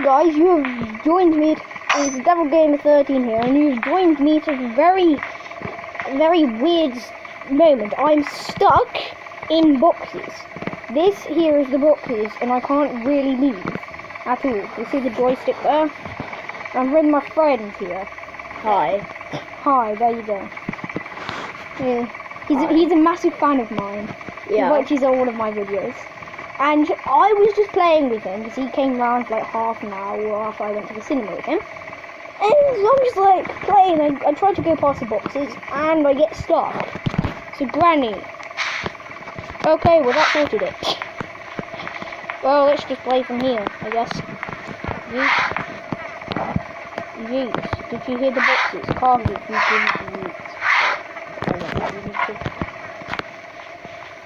guys, you have joined me. It's Devilgamer 13 here, and you've joined me to a very weird moment. I'm stuck in boxes. This here is the boxes, and I can't really move at all. You see the joystick there? I'm with my friend here. Hi. Hi, there you go. Yeah, he's a massive fan of mine. Yeah. He watches all of my videos. And I was just playing with him because he came round for like half an hour after I went to the cinema with him. And I'm just like playing. I tried to go past the boxes and I get stuck. So Granny. Okay, well that sorted it. Well, let's just play from here, I guess. Yeet. Yeet. Did you hear the boxes? Carly, you didn't yeet.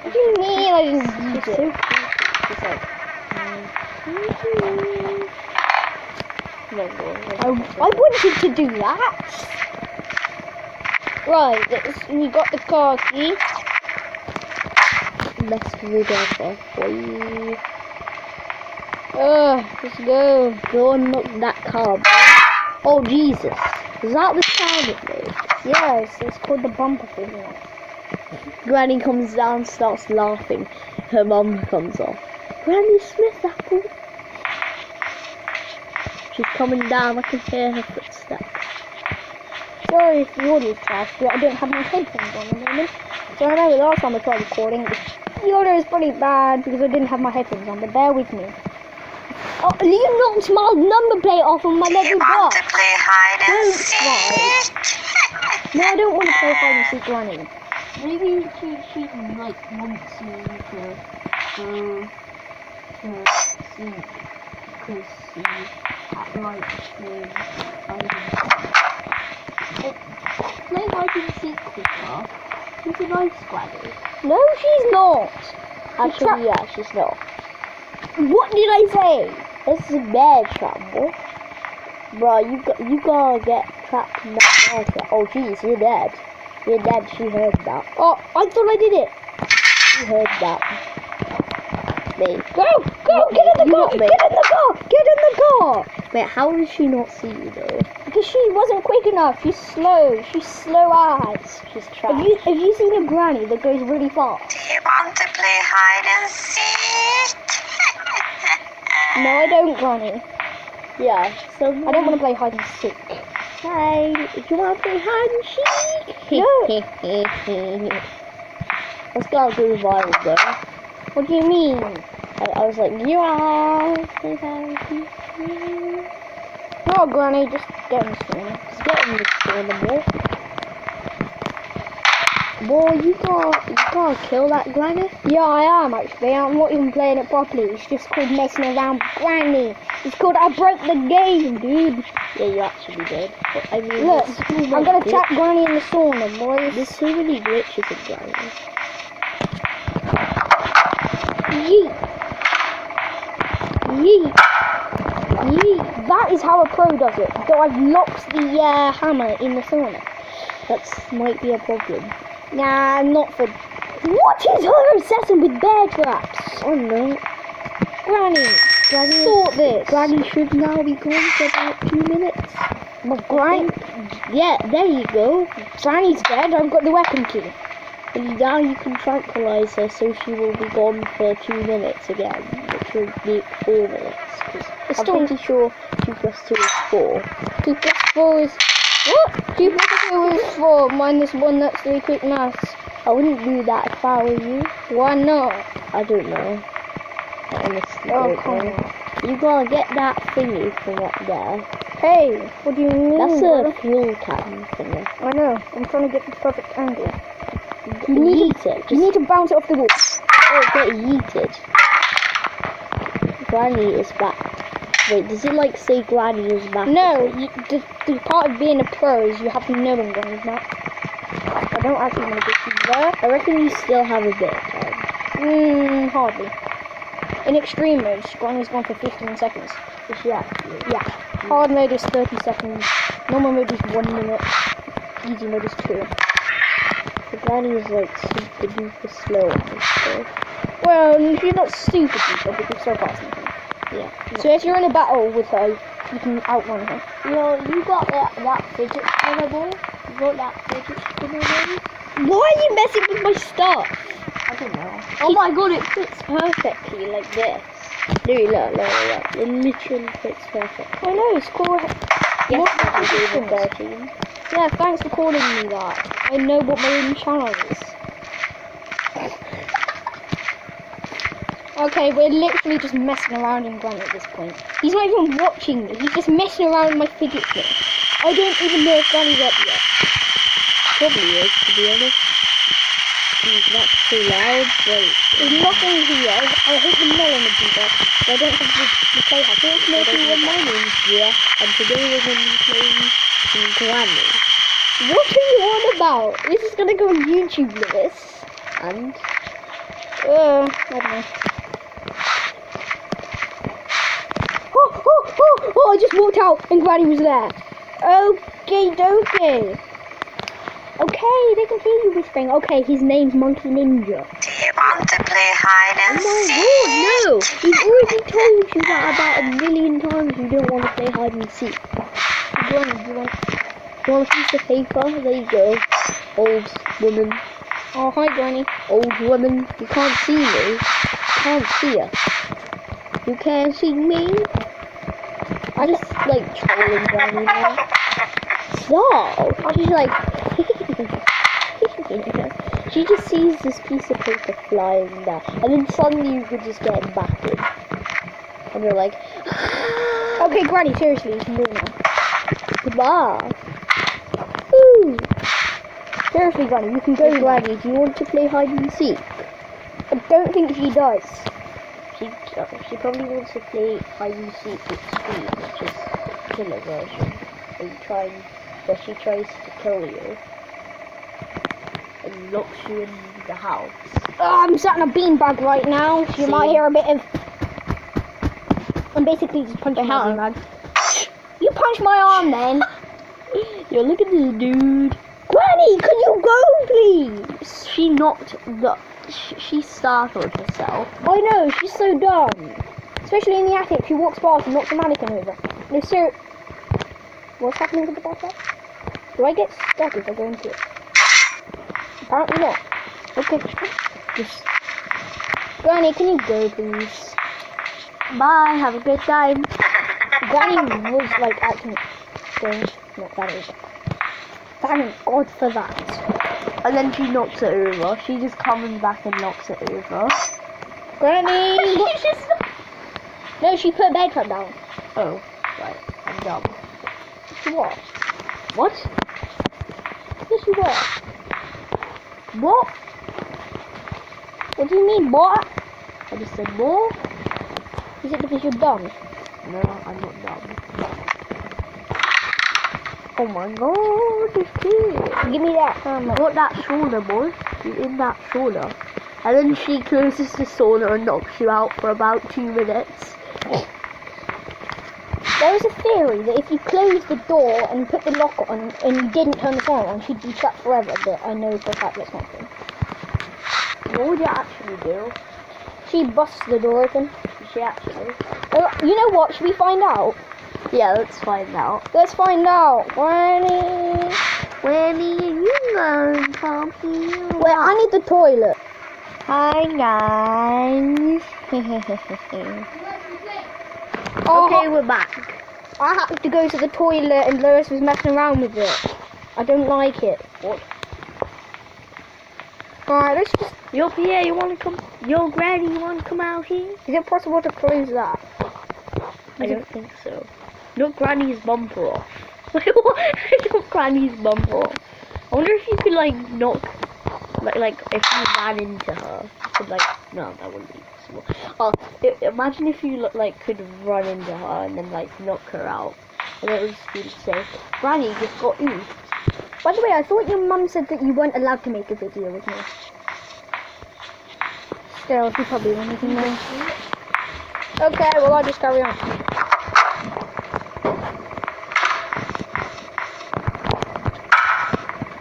What do you mean I didn't yeet it? It's like, I wanted to do that. Right, we got the car key. Let's rid of it, boy. Let's go. Go and look that car, boy. Oh, Jesus. Is that the sound it made? Yes, it's called the bumper thing. Granny comes down, starts laughing. Her mum comes off. Granny Smith apple. She's coming down, I can hear her footsteps. Sorry if the audio's trash, but I don't have my headphones on at the moment. So I remember last time I tried recording, the audio is pretty bad because I didn't have my headphones on, but bear with me. Oh, you knocked my number plate off of my little box. Want to play hide and seek? No, I don't want to play hide and seek, Granny. Maybe she like wants you to see because she like play hide and seek with her. She's a nice Granny. No, she's not. Actually, yeah, she's not. What did I say? This is a bear trap, boy. Bro, you gotta get trapped in that bear trap. Oh, jeez, you're dead. You're dead, she heard that. Oh, I thought I did it. She heard that. Me. Go, get in the car, get in the car, get in the car. Wait, how did she not see you though? Because she wasn't quick enough, she's slow as. She's trapped. Have you seen a Granny that goes really fast? Do you want to play hide and seek? No, I don't, Granny. Yeah, so I don't want to play hide and seek. Hey, do you want to play hide and seek? No. Let's go do the viral though. What do you mean? I was like, you are play hide and seek. No, Granny, just get in the screen. Just get in the screen, boy. Boy, you can't kill that Granny. Yeah, I am actually. I'm not even playing it properly. It's just called messing around with Granny. It's called I broke the game, dude. Yeah, you actually did. But, I mean, look, I'm gonna trap Granny in the sauna, boys. There's so many glitches in Granny. Yeet. Yeet. Yeet. That is how a pro does it. Though I've locked the hammer in the sauna. That might be a problem. Nah, not for... What is her obsession with bear traps? Oh no. Granny, sort this. Granny should now be gone for about 2 minutes. Well, Granny... Yeah, there you go. Granny's dead, I've got the weapon key. And now you can tranquilize her so she will be gone for 2 minutes again, which will make 4 minutes. I'm pretty sure 2 plus 2 is 4. 2 plus 4 is... What? 2 plus 2 is 4, minus 1, that's 3 quick maths. I wouldn't do that if I were you. Why not? I don't know. I honestly Oh, don't know. You gotta get that thingy from up there. Hey, what do you mean? That's a fuel can thingy. I know, I'm trying to get the perfect angle. You need it. You need to bounce it off the wall. Oh, get yeeted. Granny is back. Wait, does it like say Granny is back? No, the part of being a pro is you have to know when Granny's back. I don't actually want to get you there. I reckon you still have a bit of time. Hardly. In extreme mode, Granny's gone for 15 seconds. Is she actually? Yeah. Hard mode is 30 seconds. Normal mode is 1 minute. Easy mode is 2. The Granny is like super duper slow on this though. Well, she's not super duper because so fast. Yeah. So if you're in a battle with her, you can outrun her. You got that fidget spinner boy? You got that fidget spinner boy? Why are you messing with my stuff? I don't know. Oh my god, it fits perfectly like this. Dude, look. It literally fits perfectly. I know, it's cool. Yes, What it's is Devilgamer this? 13. Yeah, thanks for calling me that. I know what my own channel is. Okay, we're literally just messing around in Granny at this point. He's not even watching me. He's just messing around with my fidget spinner. I don't even know if Granny's up yet. Probably is, to be honest. Jeez, that's too loud. Wait. There's nothing here. I hate the melon of people. But I don't have the playhouse. It's everyone, my name's Jeff, and today we're going to be playing some Granny. What are you on about? This is gonna go on YouTube, Lewis. And I don't know. Oh, I just walked out and Granny was there. Okay, dokie. Okay, they can hear you whispering. Okay, his name's Monkey Ninja. Do you want to play hide and seek? no! He's already told you that about a million times. You don't want to play hide and seek. Do you want? You want a piece of paper? There you go. Old woman. Oh, hi, Granny. Old woman. You can't see me. You can't see us. You can't see me. I just like trolling Granny now. Stop! I'm just like. She just sees this piece of paper flying there, and then suddenly you could just get back in. And you're like, Okay, Granny, seriously, you can go now. goodbye. Ooh. Seriously, Granny, you can go. Hey, Granny, do you want to play hide and seek? I don't think she does. She probably wants to play hide and seek extreme, which is killer version. Where she tries to kill you and locks you in the house. Oh, I'm sat in a beanbag right now, so you might hear a bit of... I'm basically just punching my beanbag. You punched my arm then. Yo, look at this dude. Granny, can you go, please? She knocked the... She startled herself. I know, she's so dumb. Especially in the attic, she walks past and knocks a mannequin over. No, sir. What's happening with the backpack? Do I get stuck if I go into it? Apparently not. Okay. Just... Granny, can you go, please? Bye, have a good time. Granny was like acting strange. No, that is. Thank God for that. And then she knocks it over. She just comes back and knocks it over. Granny! No, she put a bed trap down. Oh, right. I'm dumb. What? What? Yes, you were. What? What do you mean, what? I just said more? Is it because you're dumb? No, I'm not dumb. Oh my god, this kid. Give me that hammer. Got that sauna, boy. You're in that sauna. And then she closes the sauna and knocks you out for about 2 minutes. There is a theory that if you close the door and put the lock on and you didn't turn the phone on, she'd be trapped forever, but I know for a fact that's not true. What would you actually do? She busts the door open. She actually? You know what? Should we find out? Yeah, let's find out. Let's find out. Granny. Where are you going from here? Wait, I need the toilet. Hi guys. Okay, we're back. I had to go to the toilet and Lois was messing around with it. I don't like it. What? Alright, let's just... Yo, Pierre, you wanna come? Yo, Granny, you wanna come out here? Is it possible to close that? I don't think so. Knock Granny's bumper off. Wait, what? Knock Granny's bumper off. I wonder if you could like knock, like if you ran into her, you could like, no, that wouldn't be possible. Imagine if you like could run into her and then like knock her out, and it would just say, Granny just got oofed. By the way, I thought your mum said that you weren't allowed to make a video with me. Still, she probably won't even know. Okay, well I'll just carry on.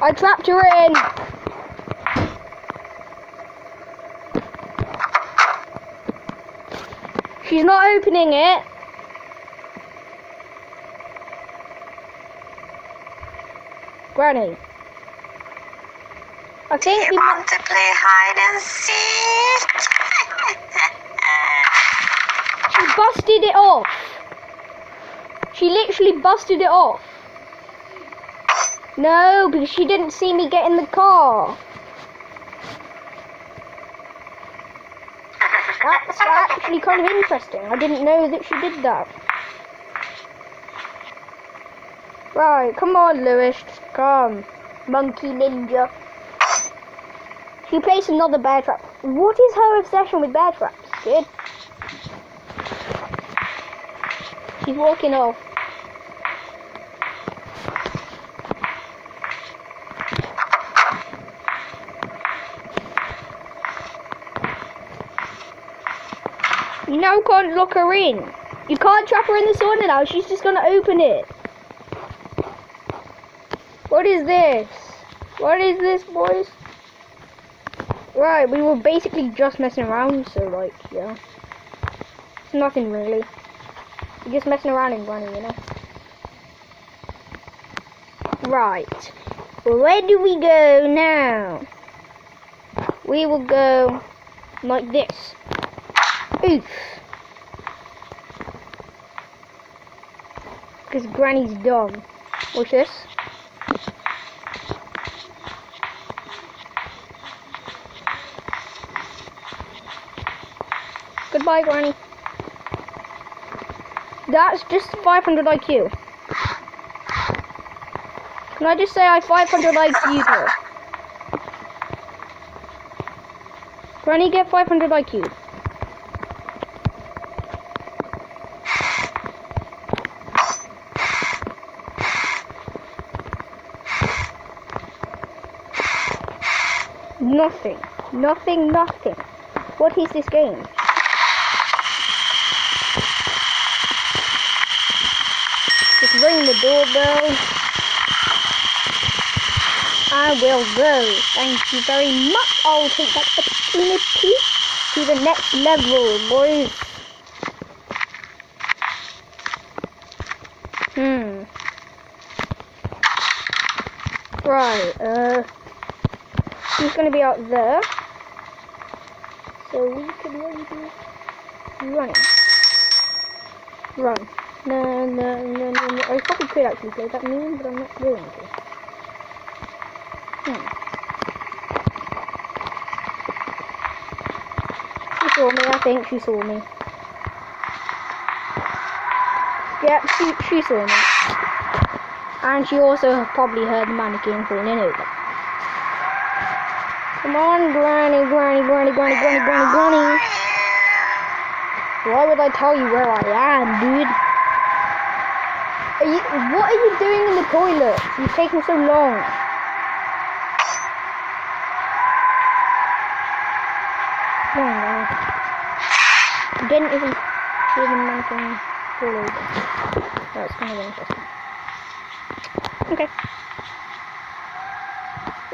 I trapped her in! She's not opening it. Granny. I think You want to play hide and seek? she busted it off. She literally busted it off. No, because she didn't see me get in the car. That's actually kind of interesting. I didn't know that she did that. Right, come on, Lewis. Come. Monkey ninja. She placed another bear trap. What is her obsession with bear traps, kid? She's walking off. You now can't lock her in. You can't trap her in the sauna now. She's just gonna open it. What is this? What is this, boys? Right, we were basically just messing around, so like, yeah. It's nothing really. We're just messing around in Granny, you know. Right. Where do we go now? We will go like this. Oof. Because Granny's dumb. Watch this. Goodbye, Granny. That's just 500 IQ. Can I just say I 500 IQ'd her? Granny, get 500 IQ. Nothing. Nothing, nothing. What is this game? Just ring the doorbell. I will go. Thank you very much. I'll take that opportunity to the next level, boys. Right, she's gonna be out there. So we could maybe running. Run. No, no, no, no, no. I probably could actually play that meme, but I'm not going to. She saw me, I think she saw me. Yep, she saw me. And she also probably heard the mannequin falling over. Come on, Granny, Granny, Granny, Granny, Granny, Granny, Granny. Why would I tell you where I am, dude? What are you doing in the toilet? You're taking so long. Come on, Granny. You didn't even see the mannequin fall over. That's kind of interesting. Okay.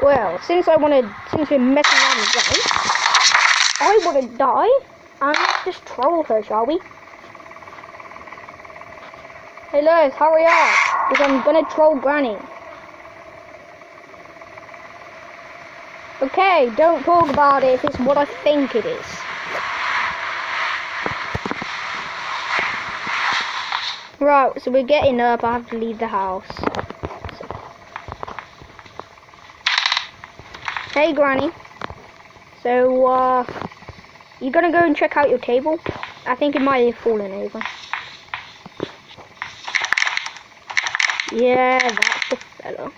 Well, since we're messing around with Granny, I want to die, and let's just troll her, shall we? Hey Liz, hurry up, because I'm gonna troll Granny. Okay, don't talk about it if it's what I think it is. Right, so we're getting up, I have to leave the house. Hey Granny, so you gonna go and check out your table? I think it might have fallen over. Yeah, that's the fella.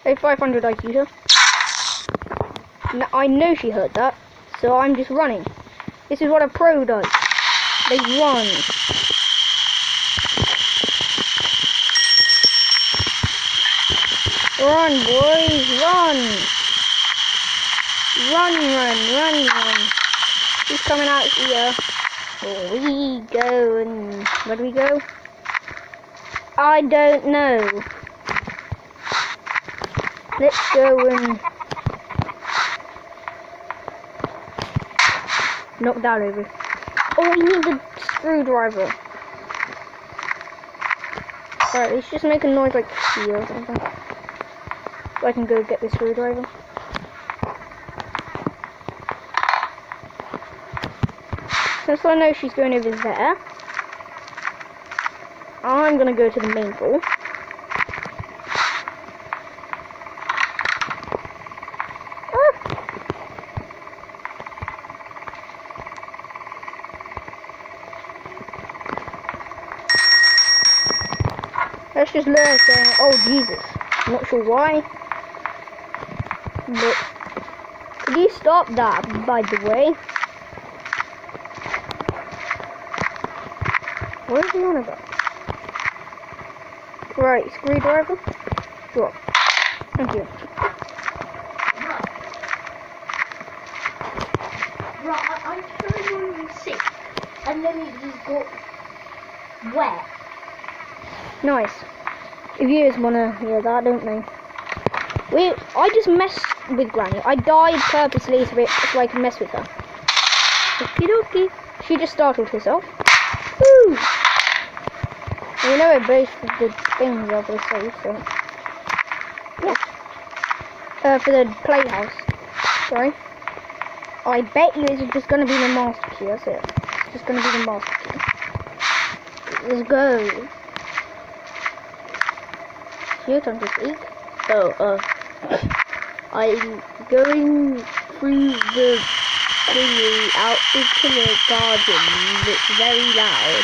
Hey, 500 IQ her. No, I know she heard that, so I'm just running. This is what a pro does. They run. Run, boys, run! Run, run, run, run. He's coming out here. We go, and where do we go? I don't know. Let's go and knock that over. Oh, we need the screwdriver. Alright, let's just make a noise like here or something. So I can go get the screwdriver. Since I know she's going over there, I'm gonna go to the main floor. Let's just learn saying, oh Jesus. I'm not sure why. But could you stop that, by the way? What is he on about? Right, screwdriver. Drop. Thank you. Right, I turned on the sink, and then it just got wet. Nice. If viewers wanna hear that, don't they? I just messed with Granny. I died purposely so I can mess with her. Okie dokie. She just startled herself. Woo! Well, you know where both of the things are for the safe, so yeah. For the playhouse. Sorry. I bet you it's just gonna be the master key. That's it. It's just gonna be the master key. Let's go. Your turn to speak. I'm going through the thingy out into the garden. It's very loud.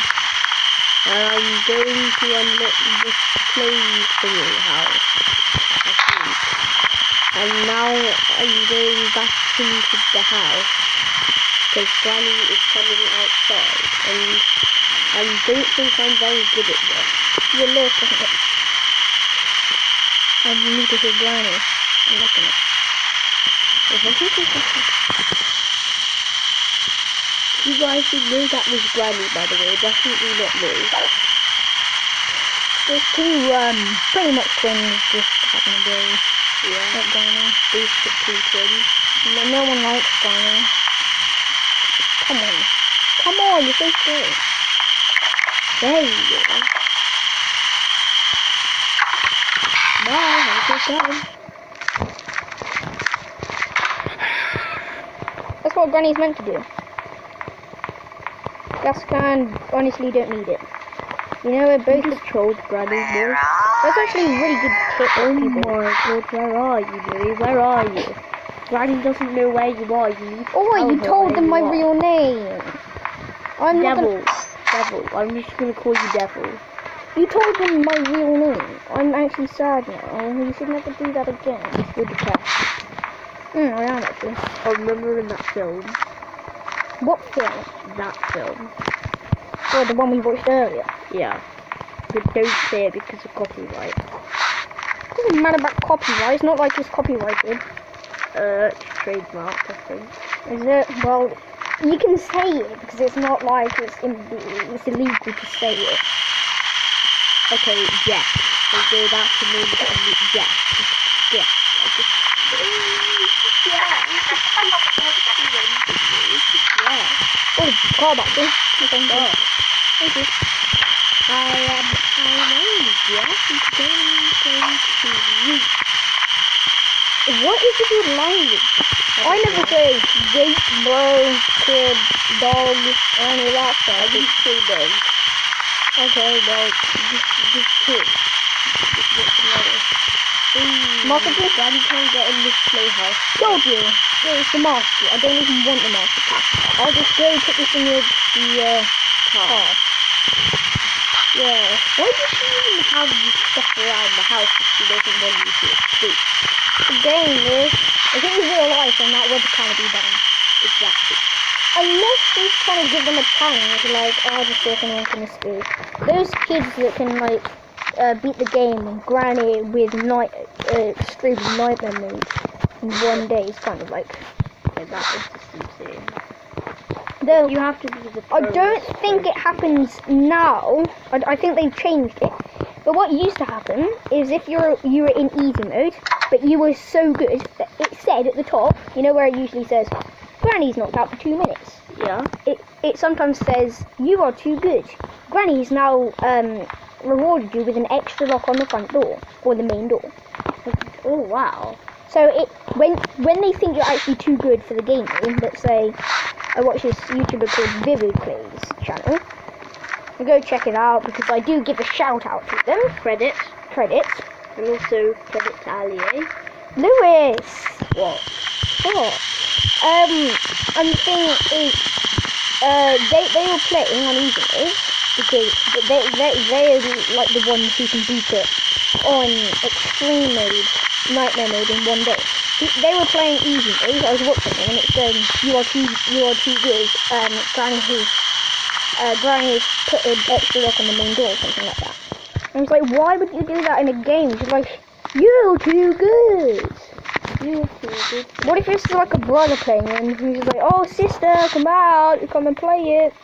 And I'm going to unlock the play thingy house, I think. And now I'm going back into the house. Because Granny is coming outside. And I don't think I'm very good at this. You're lost, isn't it? I need to hear Granny. I'm looking at You guys should know that was Granny, by the way, definitely not me. There's two, pretty much twins just having a day. Yeah. Like Granny. Basically twins. No one likes Granny. Come on. Come on, you're so good. There you go. Bye, have a good time. That's what Granny's meant to do. Gas can honestly don't need it. You know we're both just trolled Granny more. That's actually a really good tip for Oh people. my god, where are you, Louie? Where are you? Granny doesn't know where you are. You need to Oh, tell you her told where them you my are. real name. I'm not Devil. Devil. I'm just gonna call you Devil. You told them my real name. I'm actually sad now. You should never do that again. You're depressed. I am actually. I remember in that film. What film? That film. Oh, the one we watched earlier. Yeah. But don't say it because of copyright. It doesn't matter about copyright. It's not like it's copyrighted. It's trademark, I think. Is it? Well, you can say it because it's not like it's illegal to say it. Okay, yes. So that's the name of it. Yes. Yes. Oh, call back then. Okay, go. Thank you. I know, yes, it's going to reach. What is it your language? I never say gate, bro, kid, dog, or any of that stuff. I didn't say dog. Okay, well, Just kid. What's the matter? Master Daddy can't get in this playhouse. told you. It's the master. I don't even want the master key. I'll just go put this in the car. Yeah. Why does she even have you stuff around the house if she doesn't want you to escape? The game is, if it was real life, then that would kind of be done. Exactly. Unless she's trying to give them a challenge, like, oh, just see if anyone can escape. Those kids that can, like, beat the game and Granny with extreme nightmare mode in one day is kind of like, Yeah, that is just insane. You have to be the I don't think it happens now. I think they've changed it. But what used to happen is if you were in easy mode, but you were so good that it said at the top, you know where it usually says, Granny's knocked out for 2 minutes. Yeah. It sometimes says, you are too good. Granny's now rewarded you with an extra lock on the front door, or the main door. Oh wow. So when they think you're actually too good for the game, let's say I watch this YouTuber called Devilgamer's channel. I go check it out because I do give a shout out to them. Credits. And also credit to Ali, eh? Lewis! What? What? And the thing is, they were playing on easy mode because they're like the ones who can beat it on extreme mode, nightmare mode in 1 day. They were playing easy mode. I was watching them and it said, you are too good. Granny has put an extra lock on the main door or something like that. And I was like, why would you do that in a game? She's like, you're too good. You're too good. What if it's like a brother playing and he's like, oh sister, come out, come and play it.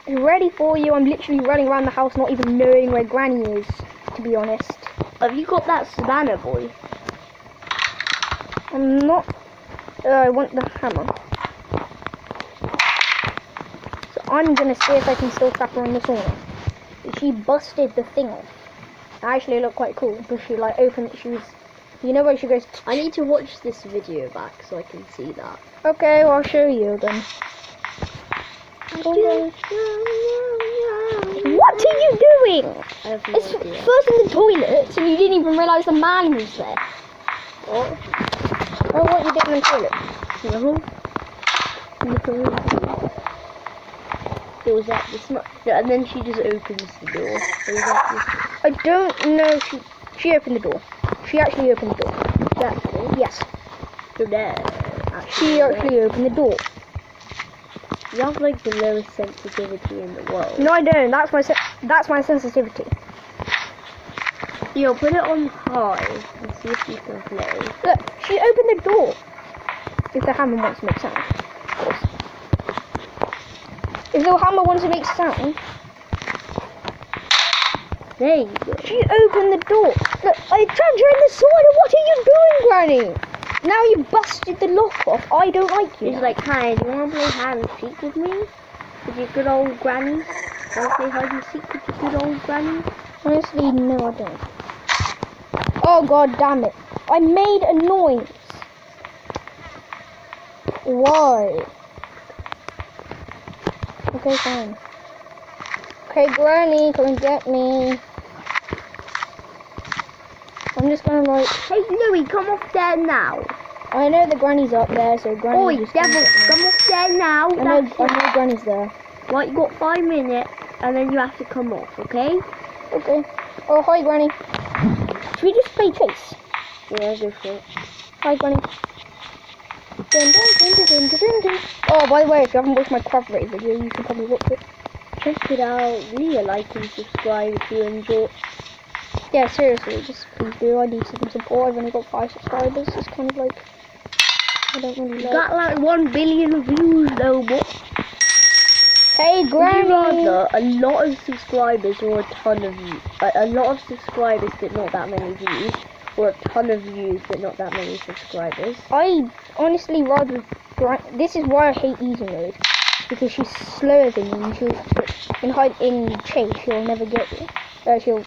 I'm ready for you. I'm literally running around the house not even knowing where Granny is, to be honest. Have you got that Savannah boy? I'm not... I want the hammer. So I'm gonna see if I can still trap her on the sauna. She busted the thing off. It actually looked quite cool because she like opened... She was... You know where she goes... I need to watch this video back so I can see that. Okay, well, I'll show you then. What are you doing? I have no It's idea. first in the toilet and you didn't even realise the man was there. What? Oh, what you did in the toilet? No. It was at this yeah, and then she just opens the door. It was at this. I don't know if she opened the door. She actually opened the door. Exactly. Yes. So there. She actually opened the door. You have like the lowest sensitivity in the world. No, I don't. That's my sensitivity. Yo, put it on high and see if you can play. Look, she opened the door. If the hammer wants to make sound, of course. If the hammer wants to make sound, There you go. she opened the door. Look, I trapped her in the sauna. What are you doing, Granny? Now you busted the lock off. I don't like you. He's like, hi, do you want to play hide and seek with me? With your good old granny? Want to play hide and seek with your good old granny? Honestly, no, I don't. Oh god damn it. I made a noise. Why? Okay, fine. Okay, Granny, come and get me. I'm just gonna like... Hey, Louie, come off there now. I know the Granny's up there, so Granny Oi, just devil, comes at me. come off there now. I know Granny's there. Right, you got 5 minutes, and then you have to come off, okay? Okay. Oh, hi, Granny. Should we just play chase? Yeah, go for it. Hi, Granny. Dun, dun, dun, dun, dun, dun, dun. Oh, by the way, if you haven't watched my craft rate video, you should probably watch it. Check it out. Leave a like and subscribe if you enjoy. Yeah, seriously, just please do. I need some support. I've only got 5 subscribers. It's kind of like... I don't really You like... got like 1 billion views though, but Hey, would you Granny! rather a lot of subscribers or a ton of views? A lot of subscribers but not that many views, or a ton of views but not that many subscribers? I honestly rather... This is why I hate easy mode. Because she's slower than you and in chase she'll never get you. She'll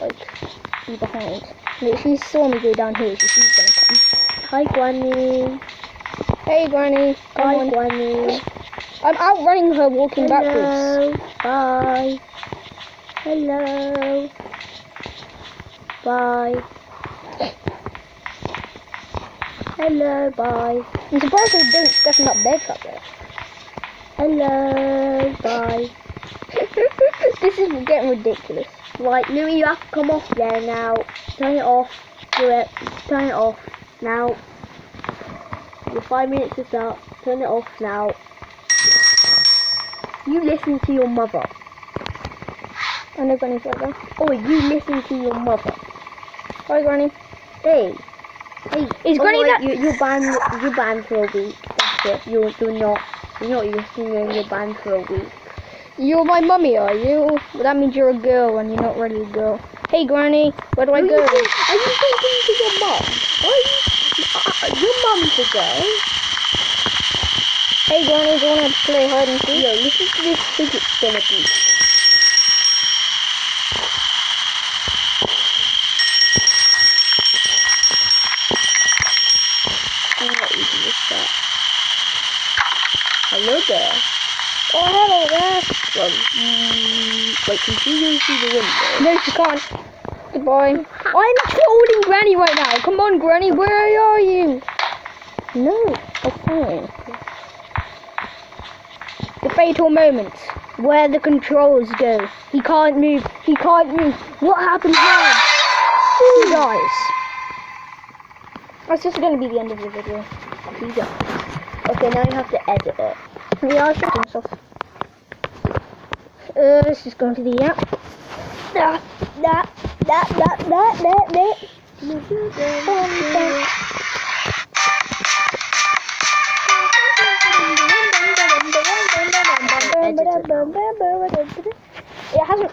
like be behind. Look, she saw me go down here, so she's gonna come. Hi, Granny. Hey, Granny. Come Hi, on. Granny. I'm outrunning her walking backwards. Hello. Bye. Hello. Bye. Hello. Bye. I'm surprised they don't step in that bed trap there. Hello. Bye. This is getting ridiculous. Right, Louis, you have to come off there now. Turn it off. Do it. Turn it off now. Your 5 minutes is up. Turn it off now. You listen to your mother. I know Granny's right there. Oh, you listen to your mother. Hi, Granny. Hey. Hey. Is Granny wait, that- you're banned for a week. That's it. You're not listening and you're banned for a week. You're my mummy, are you? Well, that means you're a girl and you're not really a girl. Hey, Granny, where do I go? Are you talking to your mum? Your mum's a girl. Hey, Granny, do you want to play hide and seek? Yo, listen to this fidget spinner beat. What easy is that? Hello there. Oh, hello there. Wait, can she go through the window? No, she can't. Goodbye. I'm trolling Granny right now. Come on, Granny, where are you? No, okay. The fatal moment where the controls go. He can't move. He can't move. What happens now? He dies. That's just going to be the end of the video. He dies. Okay, now you have to edit it. Yeah, I should do stuff. Let's just go into the app. It hasn't